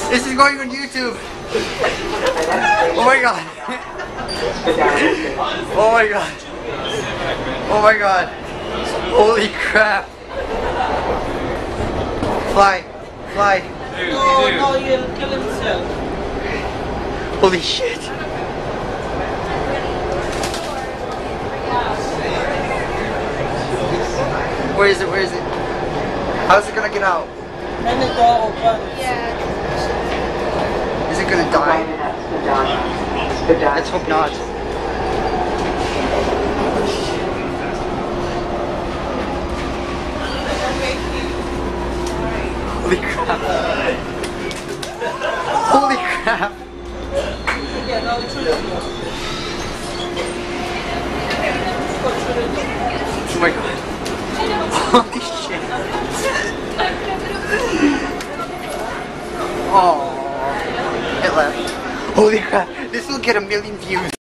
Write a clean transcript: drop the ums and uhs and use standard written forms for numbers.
This is going on YouTube. Oh my god. Oh my god. Oh my god. Holy crap. Fly. Fly. No, you'll kill himself. Holy shit. Where is it? Where is it? How's it gonna get out? And the door opens. Yeah. Is it gonna die? Let's hope not. Holy crap. Holy crap. Yeah, no, it's really good. Oh my god. Holy shit. Oh. It left. Holy crap. This will get 1 million views.